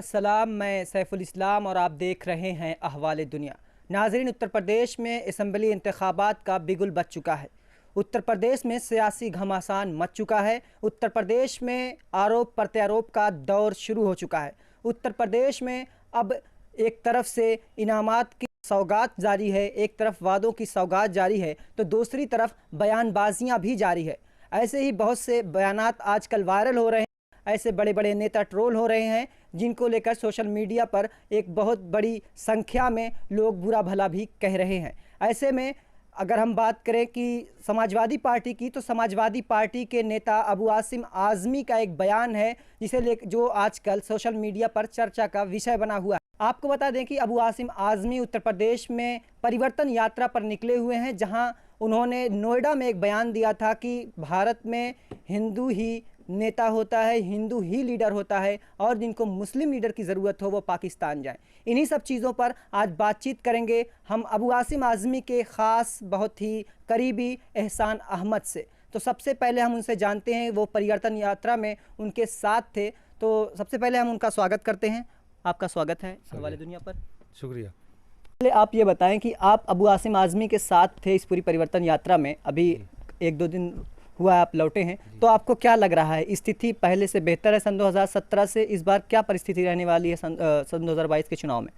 अस्सलाम, मैं सैफुल इस्लाम और आप देख रहे हैं अहवाल दुनिया। नाज़रीन, उत्तर प्रदेश में असम्बली इंतखाबात का बिगुल बज चुका है। उत्तर प्रदेश में सियासी घमासान मच चुका है। उत्तर प्रदेश में आरोप प्रत्यारोप का दौर शुरू हो चुका है। उत्तर प्रदेश में अब एक तरफ से इनामात की सौगात जारी है, एक तरफ वादों की सौगात जारी है, तो दूसरी तरफ बयानबाजियाँ भी जारी है। ऐसे ही बहुत से बयानात आजकल वायरल हो रहे हैं। ऐसे बड़े बड़े नेता ट्रोल हो रहे हैं जिनको लेकर सोशल मीडिया पर एक बहुत बड़ी संख्या में लोग बुरा भला भी कह रहे हैं। ऐसे में अगर हम बात करें कि समाजवादी पार्टी की, तो समाजवादी पार्टी के नेता अबू आसिम आज़मी का एक बयान है जो आजकल सोशल मीडिया पर चर्चा का विषय बना हुआ है। आपको बता दें कि अबू आसिम आज़मी उत्तर प्रदेश में परिवर्तन यात्रा पर निकले हुए हैं, जहां उन्होंने नोएडा में एक बयान दिया था कि भारत में हिंदू ही नेता होता है, हिंदू ही लीडर होता है और जिनको मुस्लिम लीडर की ज़रूरत हो वो पाकिस्तान जाएं। इन्हीं सब चीज़ों पर आज बातचीत करेंगे हम अबू आसिम आज़मी के ख़ास बहुत ही करीबी एहसान अहमद से। तो सबसे पहले हम उनसे जानते हैं, वो परिवर्तन यात्रा में उनके साथ थे। तो सबसे पहले हम उनका स्वागत करते हैं। आपका स्वागत है अहवाल दुनिया पर। शुक्रिया। पहले आप ये बताएं कि आप अबू आसिम आज़मी के साथ थे इस पूरी परिवर्तन यात्रा में, अभी एक दो दिन हुआ आप लौटे हैं, तो आपको क्या लग रहा है? स्थिति पहले से बेहतर है सन 2017 से? इस बार क्या परिस्थिति रहने वाली है सन 2022 के चुनाव में?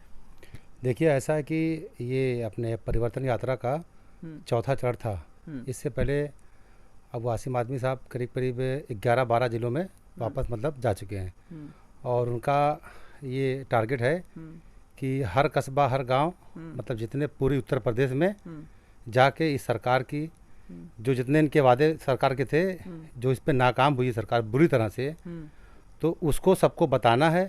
देखिए, ऐसा है कि ये अपने परिवर्तन यात्रा का चौथा चरण था। इससे पहले अबू आसिम आज़मी साहब करीब करीब 11-12 ज़िलों में वापस मतलब जा चुके हैं और उनका ये टारगेट है कि हर कस्बा, हर गांव, मतलब जितने पूरी उत्तर प्रदेश में जाके इस सरकार की जो जितने इनके वादे सरकार के थे, जो इस पे नाकाम हुई सरकार बुरी तरह से, तो उसको सबको बताना है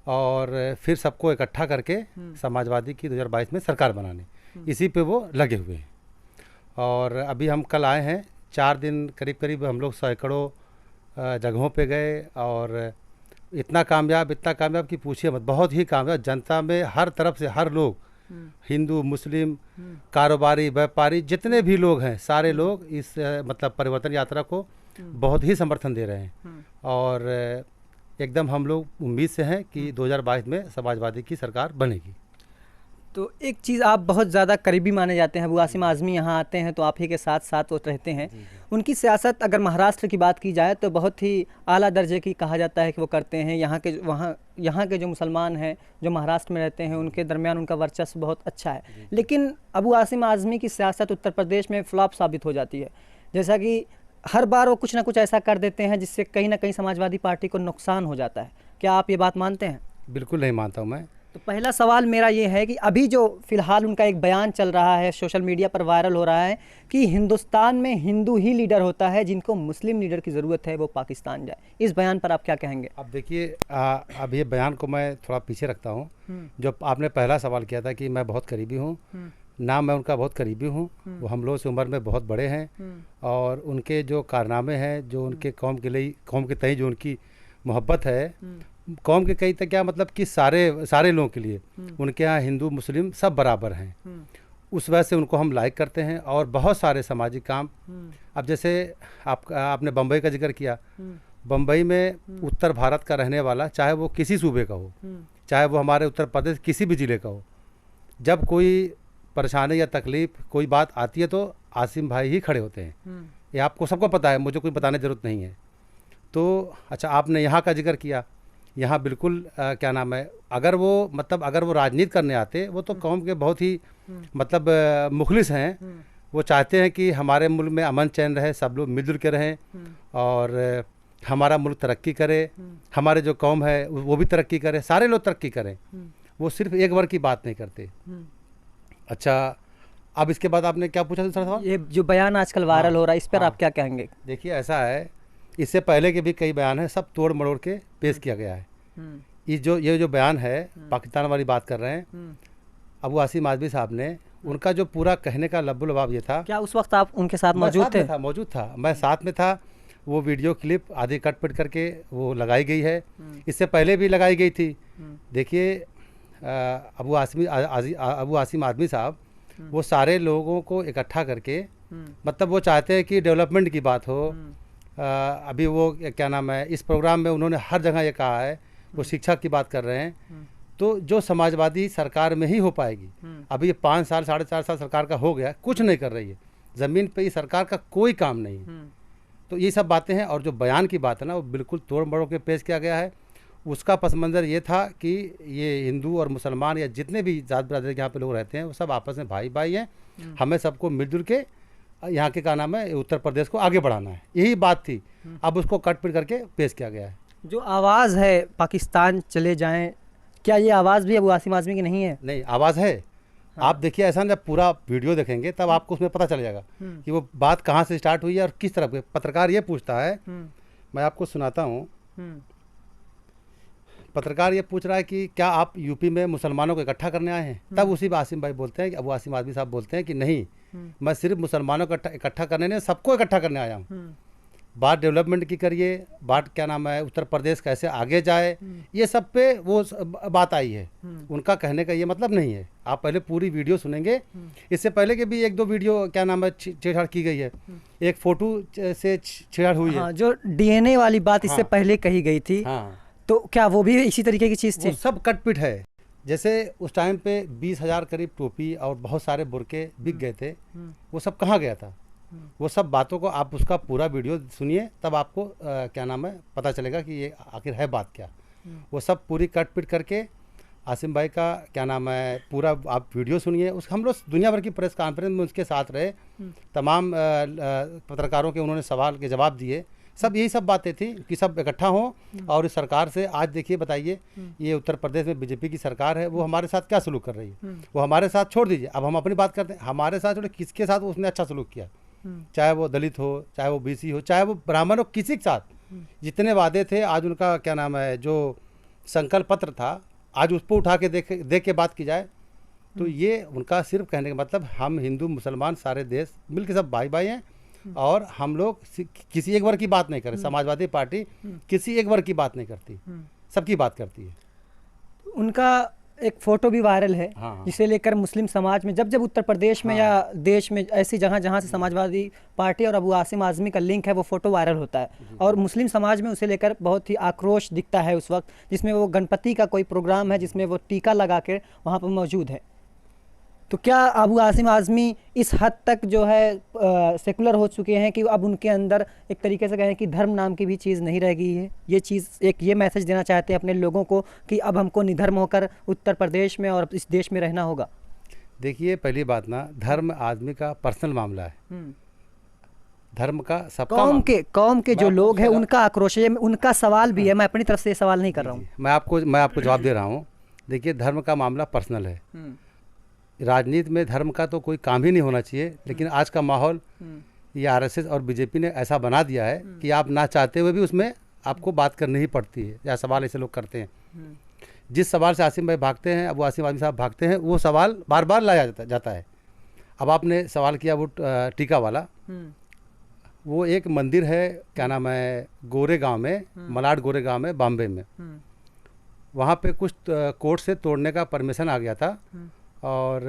और फिर सबको इकट्ठा करके समाजवादी की 2022 में सरकार बनाने, इसी पे वो लगे हुए हैं। और अभी हम कल आए हैं, 4 दिन करीब करीब हम लोग सैकड़ों जगहों पे गए और इतना कामयाब कि पूछिए मत। बहुत ही कामयाब, जनता में हर तरफ से हर लोग, हिंदू, मुस्लिम, कारोबारी, व्यापारी, जितने भी लोग हैं, सारे लोग इस मतलब परिवर्तन यात्रा को बहुत ही समर्थन दे रहे हैं और एकदम हम लोग उम्मीद से हैं कि 2022 में समाजवादी की सरकार बनेगी। तो एक चीज़, आप बहुत ज़्यादा करीबी माने जाते हैं। अबू आसिम आज़मी यहाँ आते हैं तो आप ही के साथ साथ वो रहते हैं। उनकी सियासत अगर महाराष्ट्र की बात की जाए तो बहुत ही आला दर्जे की कहा जाता है कि वो करते हैं। यहाँ के जो मुसलमान हैं जो महाराष्ट्र में रहते हैं उनके दरमियान उनका वर्चस्व बहुत अच्छा है। लेकिन अबू आसिम आज़मी की सियासत उत्तर प्रदेश में फ्लॉप साबित हो जाती है। जैसा कि हर बार वो कुछ ना कुछ ऐसा कर देते हैं जिससे कहीं ना कहीं समाजवादी पार्टी को नुकसान हो जाता है। क्या आप ये बात मानते हैं? बिल्कुल नहीं मानता हूँ मैं। तो पहला सवाल मेरा ये है कि अभी जो फ़िलहाल उनका एक बयान चल रहा है, सोशल मीडिया पर वायरल हो रहा है कि हिंदुस्तान में हिंदू ही लीडर होता है, जिनको मुस्लिम लीडर की ज़रूरत है वो पाकिस्तान जाए। इस बयान पर आप क्या कहेंगे? अब देखिए, अब ये बयान को मैं थोड़ा पीछे रखता हूँ। जो आपने पहला सवाल किया था कि मैं बहुत करीबी हूँ, ना मैं उनका बहुत करीबी हूँ। वो हम लोगों से उम्र में बहुत बड़े हैं और उनके जो कारनामे हैं, जो उनके कौम के तय जो उनकी मोहब्बत है, कौम के कई तक क्या मतलब कि सारे लोगों के लिए उनके यहाँ हिंदू मुस्लिम सब बराबर हैं। उस वजह से उनको हम लाइक करते हैं और बहुत सारे सामाजिक काम। अब जैसे आपने बम्बई का जिक्र किया, बम्बई में उत्तर भारत का रहने वाला, चाहे वो किसी सूबे का हो, चाहे वो हमारे उत्तर प्रदेश किसी भी ज़िले का हो, जब कोई परेशानी या तकलीफ़ कोई बात आती है तो आसिम भाई ही खड़े होते हैं। ये आपको सबको पता है, मुझे कोई बताने की ज़रूरत नहीं है। तो अच्छा, आपने यहाँ का जिक्र किया, यहाँ बिल्कुल क्या नाम है, अगर वो राजनीति करने आते, वो तो कौम के बहुत ही मतलब मुखलिस हैं। वो चाहते हैं कि हमारे मुल्क में अमन चैन रहे, सब लोग मिलजुल के रहें और हमारा मुल्क तरक्की करे, हमारे जो कौम है वो भी तरक्की करे, सारे लोग तरक्की करें। वो सिर्फ एक वर्ग की बात नहीं करते। अच्छा, अब इसके बाद आपने क्या पूछा दूसरा सवाल? ये जो बयान आजकल वायरल हो रहा है, इस पर आप क्या कहेंगे? देखिए, ऐसा है, इससे पहले के भी कई बयान हैं, सब तोड़ मरोड़ के पेश किया गया है। ये जो बयान है, पाकिस्तान वाली बात कर रहे हैं, अबू आसिम आज़मी साहब ने, उनका जो पूरा कहने का लब्बुल लबाब ये था। क्या उस वक्त आप उनके साथ मौजूद थे? मौजूद था, मैं साथ में था। वो वीडियो क्लिप आधी कट पिट करके वो लगाई गई है, इससे पहले भी लगाई गई थी। देखिए, अबू आसिम आज़मी साहब वो सारे लोगों को इकट्ठा करके, मतलब वो चाहते हैं कि डेवलपमेंट की बात हो। अभी वो क्या नाम है, इस प्रोग्राम में उन्होंने हर जगह ये कहा है वो शिक्षा की बात कर रहे हैं, तो जो समाजवादी सरकार में ही हो पाएगी। अभी ये 5 साल 4.5 साल सरकार का हो गया, कुछ नहीं कर रही है, ज़मीन पे ये सरकार का कोई काम नहीं है। तो ये सब बातें हैं। और जो बयान की बात है ना, वो बिल्कुल तोड़ मरोड़ के पेश किया गया है। उसका पस मंज़र ये था कि ये हिंदू और मुसलमान या जितने भी जात बिरादरी के यहाँ पे लोग रहते हैं, वो सब आपस में भाई भाई हैं। हमें सबको मिलजुल के यहाँ के क्या नाम है, उत्तर प्रदेश को आगे बढ़ाना है, यही बात थी। अब उसको कट पिट करके पेश किया गया है। जो आवाज़ है पाकिस्तान चले जाएं, क्या ये आवाज़ भी अबू आसिम आज़मी की नहीं है? नहीं, आवाज़ है। आप देखिए, ऐसा जब पूरा वीडियो देखेंगे तब आपको उसमें पता चल जाएगा कि वो बात कहाँ से स्टार्ट हुई है और किस तरफ। पत्रकार ये पूछता है, मैं आपको सुनाता हूँ। पत्रकार ये पूछ रहा है कि क्या आप यूपी में मुसलमानों को इकट्ठा करने आए हैं? तब उसी पर आसिम भाई बोलते हैं कि अबू आसिम आज़मी साहब बोलते हैं कि नहीं, मैं सिर्फ मुसलमानों को इकट्ठा करने नहीं, सबको इकट्ठा करने आया हूँ। बात डेवलपमेंट की करिए, बात क्या नाम है, उत्तर प्रदेश कैसे आगे जाए, ये सब पे वो बात आई है। उनका कहने का ये मतलब नहीं है। आप पहले पूरी वीडियो सुनेंगे। इससे पहले के भी 1-2 वीडियो क्या नाम है छेड़छाड़ की गई है, एक फ़ोटो से छेड़छाड़ हुई है। हाँ, जो डीएनए वाली बात इससे पहले कही गई थी। हाँ, तो क्या वो भी इसी तरीके की चीज़ थी? वो सब कटपिट है। जैसे उस टाइम पे 20,000 करीब टोपी और बहुत सारे बुरके बिक गए थे, वो सब कहाँ गया था? वो सब बातों को आप उसका पूरा वीडियो सुनिए, तब आपको क्या नाम है पता चलेगा कि ये आखिर है बात क्या। वो सब पूरी कट पिट करके आसिम भाई का क्या नाम है पूरा आप वीडियो सुनिए। उस हम लोग दुनिया भर की प्रेस कॉन्फ्रेंस में उसके साथ रहे, तमाम पत्रकारों के उन्होंने सवाल के जवाब दिए। सब यही सब बातें थी कि सब इकट्ठा हों और इस सरकार से आज देखिए, बताइए ये उत्तर प्रदेश में बीजेपी की सरकार है, वो हमारे साथ क्या सलूक कर रही है। वो हमारे साथ छोड़ दीजिए, अब हम अपनी बात करते हैं। हमारे साथ छोड़े, किसके साथ उसने अच्छा सलूक किया? चाहे वो दलित हो, चाहे वो बीसी हो, चाहे वो ब्राह्मण हो, किसी के साथ जितने वादे थे, आज उनका क्या नाम है जो संकल्प पत्र था, आज उस पर उठा के देख के बात की जाए तो ये उनका सिर्फ कहने का मतलब, हम हिंदू मुसलमान सारे देश मिलकर सब भाई भाई हैं और हम लोग किसी एक वर्ग की बात नहीं करें। समाजवादी पार्टी किसी एक वर्ग की बात नहीं करती, सबकी बात करती है। उनका एक फ़ोटो भी वायरल है। हाँ। जिसे लेकर मुस्लिम समाज में जब उत्तर प्रदेश में या देश में ऐसी जहाँ से समाजवादी पार्टी और अबू आसिम आज़मी का लिंक है, वो फ़ोटो वायरल होता है और मुस्लिम समाज में उसे लेकर बहुत ही आक्रोश दिखता है उस वक्त, जिसमें वो गणपति का कोई प्रोग्राम है जिसमें वो टीका लगा कर वहाँ पर मौजूद है। तो क्या अबू आसिम आज़मी इस हद तक जो है सेकुलर हो चुके हैं कि अब उनके अंदर एक तरीके से कहें कि धर्म नाम की भी चीज़ नहीं रह गई है? ये चीज़ एक ये मैसेज देना चाहते हैं अपने लोगों को कि अब हमको निधर्म होकर उत्तर प्रदेश में और इस देश में रहना होगा? देखिए, पहली बात ना, धर्म आदमी का पर्सनल मामला है। धर्म का सबका कौम के जो लोग हैं उनका आक्रोश है, उनका सवाल भी है। मैं अपनी तरफ से ये सवाल नहीं कर रहा हूँ, मैं आपको जवाब दे रहा हूँ। देखिए, धर्म का मामला पर्सनल है। राजनीति में धर्म का तो कोई काम ही नहीं होना चाहिए, लेकिन आज का माहौल ये आरएसएस और बीजेपी ने ऐसा बना दिया है कि आप ना चाहते हुए भी उसमें आपको बात करनी ही पड़ती है, या सवाल ऐसे लोग करते हैं। जिस सवाल से आसिम भाई भागते हैं, अबू आसिम आज़मी साहब भागते हैं, वो सवाल बार बार लाया जाता है। अब आपने सवाल किया वो टीका वाला, वो एक मंदिर है क्या नाम है गोरेगांव में, मलाड गोरेगांव में, बॉम्बे में। वहाँ पे कुछ कोर्ट से तोड़ने का परमिशन आ गया था और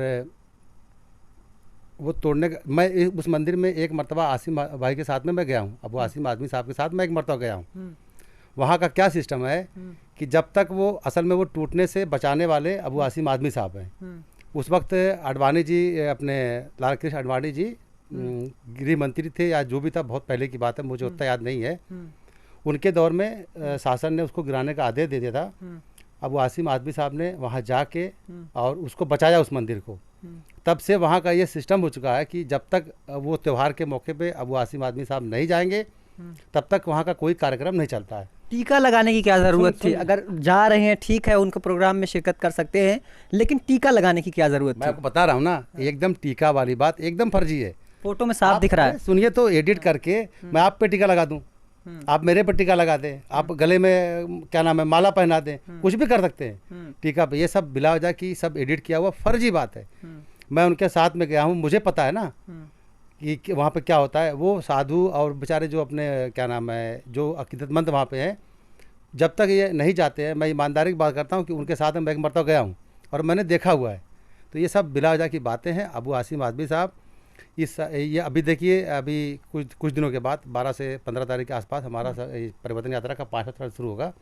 वो तोड़ने का, मैं उस मंदिर में एक मरतबा आसिम भाई के साथ में मैं गया हूँ, अबू आसिम आज़मी साहब के साथ मैं एक मरतबा गया हूँ। वहाँ का क्या सिस्टम है कि जब तक वो असल में वो टूटने से बचाने वाले अबू आसिम आज़मी साहब हैं। उस वक्त अडवाणी जी, अपने लाल कृष्ण अडवाणी जी गृह मंत्री थे या जो भी था, बहुत पहले की बात है, मुझे उतना याद नहीं है। उनके दौर में शासन ने उसको गिराने का आदेश दे दिया था। अबू आसिम आज़मी साहब ने वहाँ जाके और उसको बचाया उस मंदिर को। तब से वहाँ का ये सिस्टम हो चुका है कि जब तक वो त्यौहार के मौके पे अबू आसिम आज़मी साहब नहीं जाएंगे तब तक वहाँ का कोई कार्यक्रम नहीं चलता है। टीका लगाने की क्या ज़रूरत थी? अगर जा रहे हैं ठीक है, उनके प्रोग्राम में शिरकत कर सकते हैं, लेकिन टीका लगाने की क्या ज़रूरत थी? मैं आपको बता रहा हूँ ना, एकदम टीका वाली बात एकदम फर्जी है। फोटो में साफ दिख रहा है। सुनिए तो, एडिट करके मैं आप पे टीका लगा दूँ, आप मेरे पर टीका लगा दें, आप गले में क्या नाम है माला पहना दें, कुछ भी कर सकते हैं टीका पे। ये सब बिला वजह की सब एडिट किया हुआ फर्जी बात है। मैं उनके साथ में गया हूँ, मुझे पता है ना कि वहाँ पे क्या होता है। वो साधु और बेचारे जो अपने क्या नाम है जो अकीदतमंद वहाँ पे हैं, जब तक ये नहीं जाते हैं, मैं ईमानदारी की बात करता हूँ कि उनके साथ में मैं एक मरतबा गया हूँ और मैंने देखा हुआ है। तो ये सब बिला वजह की बातें हैं। अबू आसिम आज़मी साहब ये अभी देखिए, अभी कुछ दिनों के बाद 12 से 15 तारीख के आसपास हमारा ये परिवर्तन यात्रा का 5वां चरण शुरू होगा।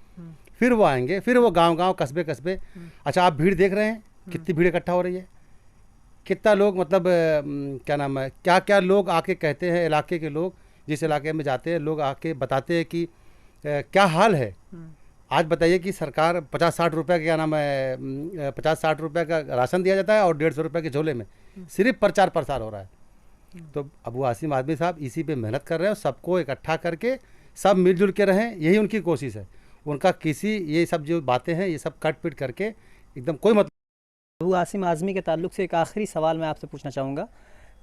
फिर वो आएंगे, फिर वो गांव-गांव, कस्बे-कस्बे। अच्छा, आप भीड़ देख रहे हैं कितनी भीड़ इकट्ठा हो रही है, कितना लोग, मतलब क्या नाम है, क्या क्या लोग आके कहते हैं, इलाके के लोग जिस इलाके में जाते हैं लोग आके बताते हैं कि क्या हाल है। आज बताइए कि सरकार 50-60 रुपये का, क्या नाम है, 50-60 रुपये का राशन दिया जाता है और 150 रुपये के झोले में सिर्फ प्रचार प्रसार हो रहा है। तो अबू आसिम आज़मी साहब इसी पे मेहनत कर रहे हैं, सबको इकट्ठा करके सब मिलजुल के रहें, यही उनकी कोशिश है। उनका किसी ये सब जो बातें हैं ये सब कट पिट करके एकदम कोई मतलब। अबू आसिम आज़मी के ताल्लुक से एक आखिरी सवाल मैं आपसे पूछना चाहूँगा,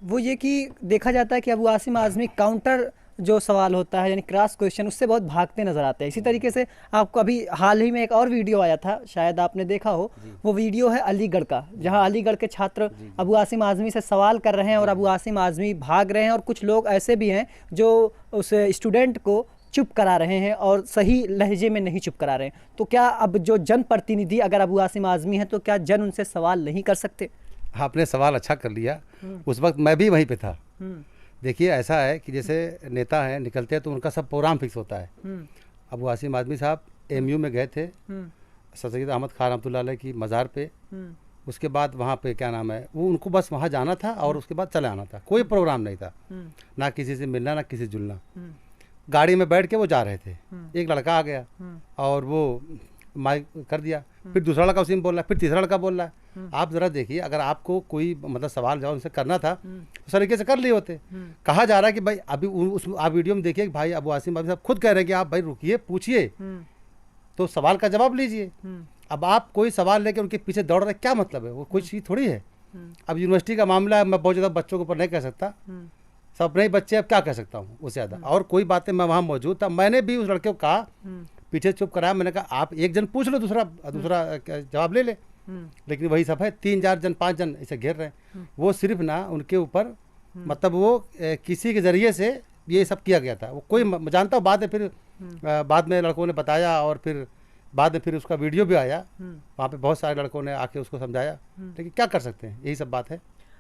वो ये कि देखा जाता है कि अबू आसिम आज़मी काउंटर जो सवाल होता है यानी क्रॉस क्वेश्चन, उससे बहुत भागते नजर आते हैं। इसी तरीके से आपको अभी हाल ही में एक और वीडियो आया था, शायद आपने देखा हो, वो वीडियो है अलीगढ़ का, जहां अलीगढ़ के छात्र अबू आसिम आज़मी से सवाल कर रहे हैं और अबू आसिम आज़मी भाग रहे हैं, और कुछ लोग ऐसे भी हैं जो उस स्टूडेंट को चुप करा रहे हैं और सही लहजे में नहीं चुप करा रहे हैं। तो क्या अब जो जनप्रतिनिधि अगर अबू आसिम आज़मी है तो क्या जन उनसे सवाल नहीं कर सकते? आपने सवाल अच्छा कर लिया, उस वक्त मैं भी वहीं पे था। देखिए, ऐसा है कि जैसे नेता हैं निकलते हैं तो उनका सब प्रोग्राम फिक्स होता है। अबू आसिम आज़मी साहब एमयू में गए थे सैयद अहमद खान रहमतुल्लाह अलैह की मज़ार पे। उसके बाद वहाँ पे क्या नाम है, वो उनको बस वहाँ जाना था और उसके बाद चले आना था, कोई प्रोग्राम नहीं था, ना किसी से मिलना ना किसी से जुलना। गाड़ी में बैठ के वो जा रहे थे, एक लड़का आ गया और वो माइक कर दिया, फिर दूसरा लड़का उसी में बोल रहा है, फिर तीसरा लड़का बोल रहा है। आप ज़रा देखिए, अगर आपको कोई मतलब सवाल जवाब उनसे करना था उस तरीके से कर लिए होते। कहा जा रहा है कि भाई अभी उस आप वीडियो में देखिए कि भाई अबू आसिम आज़मी साहब खुद कह रहे हैं कि आप भाई रुकिए, पूछिए तो सवाल का जवाब लीजिए। अब आप कोई सवाल लेके उनके पीछे दौड़ रहे, क्या मतलब है? वो कोई चीज़ थोड़ी है। अब यूनिवर्सिटी का मामला है, मैं बहुत ज़्यादा बच्चों के ऊपर नहीं कह सकता, सब अपने ही बच्चे, अब क्या कह सकता हूँ उससे ज़्यादा। और कोई बातें, मैं वहाँ मौजूद था, मैंने भी उस लड़के को कहा, पीछे चुप कराया, मैंने कहा आप एक जन पूछ लो, दूसरा जवाब ले ले। लेकिन वही सब है, 3-4 जन 5 जन ऐसे घेर रहे हैं। वो सिर्फ ना उनके ऊपर मतलब वो किसी के ज़रिए से ये सब किया गया था। वो कोई जानता हूँ, बाद में लड़कों ने बताया और फिर बाद में फिर उसका वीडियो भी आया, वहाँ पे बहुत सारे लड़कों ने आके उसको समझाया, लेकिन क्या कर सकते हैं, यही सब बात है।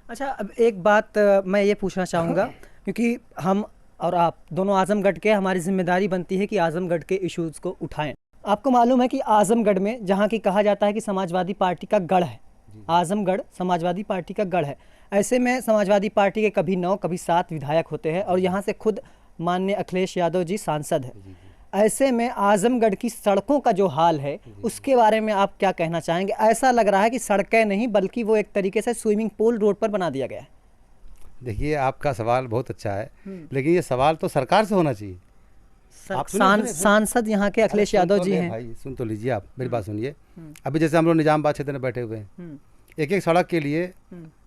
अच्छा, अब एक बात मैं ये पूछना चाहूँगा, क्योंकि हम और आप दोनों आज़मगढ़ के, हमारी जिम्मेदारी बनती है कि आज़मगढ़ के इश्यूज़ को उठाएं। आपको मालूम है कि आज़मगढ़ में, जहाँ की कहा जाता है कि समाजवादी पार्टी का गढ़ है, आज़मगढ़ समाजवादी पार्टी का गढ़ है, ऐसे में समाजवादी पार्टी के कभी 9 कभी 7 विधायक होते हैं और यहाँ से खुद माननीय अखिलेश यादव जी सांसद है। ऐसे में आज़मगढ़ की सड़कों का जो हाल है उसके बारे में आप क्या कहना चाहेंगे? ऐसा लग रहा है कि सड़कें नहीं बल्कि वो एक तरीके से स्विमिंग पूल रोड पर बना दिया गया है। देखिए, आपका सवाल बहुत अच्छा है, लेकिन ये सवाल तो सरकार से होना चाहिए। सांसद यहाँ के अखिलेश यादव जी हैं। भाई सुन तो लीजिए, आप मेरी बात सुनिए। अभी जैसे हम लोग निजामबाद क्षेत्र में बैठे हुए हैं, एक एक सड़क के लिए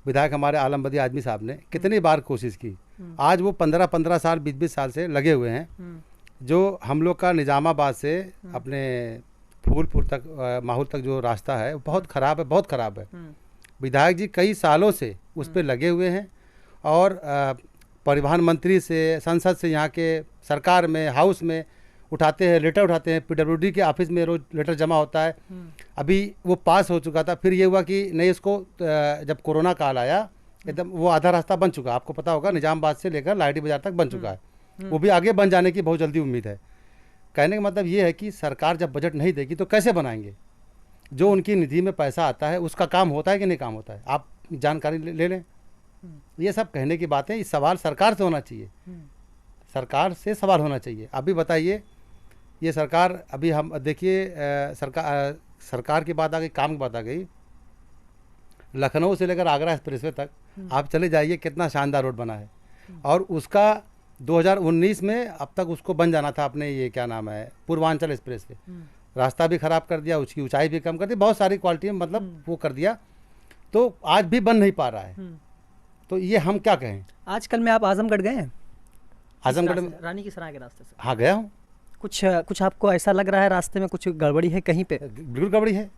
विधायक हमारे आलमबदी आज़मी साहब ने कितनी बार कोशिश की। आज वो 15-15 साल 20-20 साल से लगे हुए हैं। जो हम लोग का निजामाबाद से अपने फूलपुर तक माहौल तक जो रास्ता है बहुत ख़राब है, बहुत ख़राब है। विधायक जी कई सालों से उस पर लगे हुए हैं और परिवहन मंत्री से, संसद से, यहाँ के सरकार में, हाउस में उठाते हैं, लेटर उठाते हैं, पीडब्ल्यूडी के ऑफिस में रोज लेटर जमा होता है। अभी वो पास हो चुका था, फिर ये हुआ कि नहीं, इसको जब कोरोना काल आया एकदम वो आधा रास्ता बन चुका, आपको पता होगा, निजामबाद से लेकर लाइडी बाजार तक बन चुका है, वो भी आगे बन जाने की बहुत जल्दी उम्मीद है। कहने का मतलब ये है कि सरकार जब बजट नहीं देगी तो कैसे बनाएंगे? जो उनकी निधि में पैसा आता है उसका काम होता है कि नहीं काम होता है, आप जानकारी ले लें। ये सब कहने की बातें, इस सवाल सरकार से होना चाहिए, सरकार से सवाल होना चाहिए। अभी बताइए, ये सरकार, अभी हम देखिए, सरकार की बात आ गई, काम की बात आ गई, लखनऊ से लेकर आगरा एक्सप्रेसवे तक आप चले जाइए, कितना शानदार रोड बना है। और उसका 2019 में अब तक उसको बन जाना था, अपने ये क्या नाम है, पूर्वांचल एक्सप्रेसवे। रास्ता भी ख़राब कर दिया, उसकी ऊंचाई भी कम कर दी, बहुत सारी क्वालिटी में मतलब वो कर दिया, तो आज भी बन नहीं पा रहा है। तो ये हम क्या कहें? आजकल में आप आजमगढ़ गए हैं? आजमगढ़ में रानी की सराय के रास्ते से? हाँ, गया हूँ। कुछ आपको ऐसा लग रहा है रास्ते में कुछ गड़बड़ी है कहीं पे? बिल्कुल गड़बड़ी है।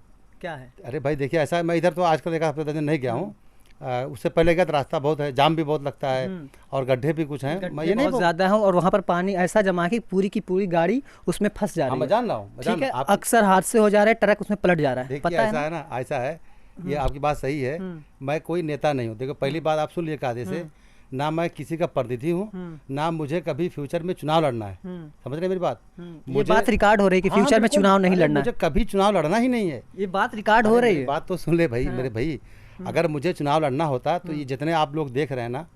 क्या है? अरे भाई देखिए, ऐसा है, मैं इधर तो आजकल 1 हफ्ते 10 दिन नहीं गया हूँ, उससे पहले गया तो रास्ता बहुत है, जाम भी बहुत लगता है और गड्ढे भी कुछ हैं, मैं ये नहीं बहुत ज़्यादा है, और वहाँ पर पानी ऐसा जमा कि पूरी की पूरी गाड़ी उसमें फंस जा रही है। मैं जान रहा हूँ, ठीक है, अक्सर हादसे हो जा रहे हैं, ट्रक उसमें पलट जा रहा है। देखिए, ऐसा है ना, ऐसा है, ये आपकी बात सही है, मैं कोई नेता नहीं हूँ। देखो, पहली बात आप सुन लिए कायदे से, ना मैं किसी का प्रतिनिधि हूँ, ना मुझे कभी फ्यूचर में चुनाव लड़ना है। समझ रहे मेरी बात? ये बात रिकॉर्ड हो रही है कि फ्यूचर में चुनाव नहीं लड़ना है। मुझे कभी चुनाव लड़ना ही नहीं है। ये बात रिकॉर्ड हो रही है। बात तो सुन ले भाई, मेरे भाई, अगर मुझे चुनाव लड़ना होता तो ये जितने आप लोग देख रहे हैं ना,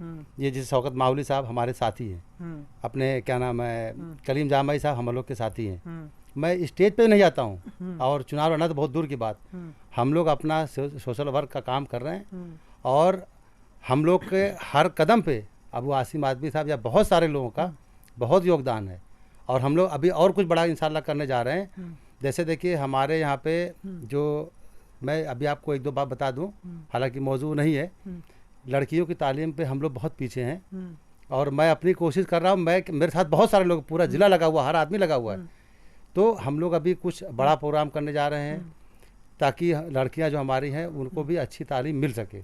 ये जैसे शौकत मावली साहब हमारे साथी हैं, अपने क्या नाम है कलीम जामाई साहब हम लोग के साथी हैं। मैं स्टेज पे नहीं जाता हूँ और चुनाव लड़ना तो बहुत दूर की बात। हम लोग अपना सोशल वर्क का काम कर रहे हैं और हम लोग के हर कदम पे अबू आसिम आदमी साहब या बहुत सारे लोगों का बहुत योगदान है। और हम लोग अभी और कुछ बड़ा इंशाल्लाह करने जा रहे हैं। जैसे देखिए हमारे यहाँ पे जो, मैं अभी आपको एक दो बात बता दूं, हालांकि मौजू नहीं है, लड़कियों की तालीम पे हम लोग बहुत पीछे हैं और मैं अपनी कोशिश कर रहा हूँ। मेरे साथ बहुत सारे लोग, पूरा ज़िला लगा हुआ, हर आदमी लगा हुआ है। तो हम लोग अभी कुछ बड़ा प्रोग्राम करने जा रहे हैं ताकि लड़कियां जो हमारी हैं उनको भी अच्छी तालीम मिल सके।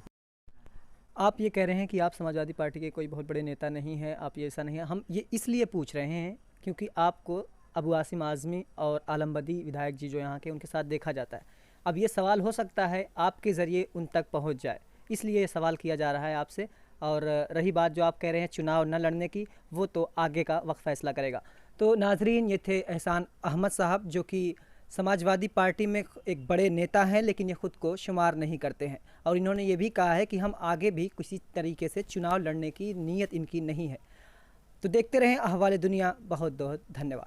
आप ये कह रहे हैं कि आप समाजवादी पार्टी के कोई बहुत बड़े नेता नहीं हैं, आप ये ऐसा नहीं है। हम ये इसलिए पूछ रहे हैं क्योंकि आपको अबू आसिम आज़मी और आलमबदी विधायक जी जो यहाँ के, उनके साथ देखा जाता है। अब ये सवाल हो सकता है आपके ज़रिए उन तक पहुँच जाए, इसलिए ये सवाल किया जा रहा है आपसे। और रही बात जो आप कह रहे हैं चुनाव न लड़ने की, वो तो आगे का वक्त फ़ैसला करेगा। तो नाजरीन, ये थे एहसान अहमद साहब जो कि समाजवादी पार्टी में एक बड़े नेता हैं, लेकिन ये ख़ुद को शुमार नहीं करते हैं। और इन्होंने ये भी कहा है कि हम आगे भी किसी तरीके से चुनाव लड़ने की नीयत इनकी नहीं है। तो देखते रहें अहवाल दुनिया। बहुत बहुत धन्यवाद।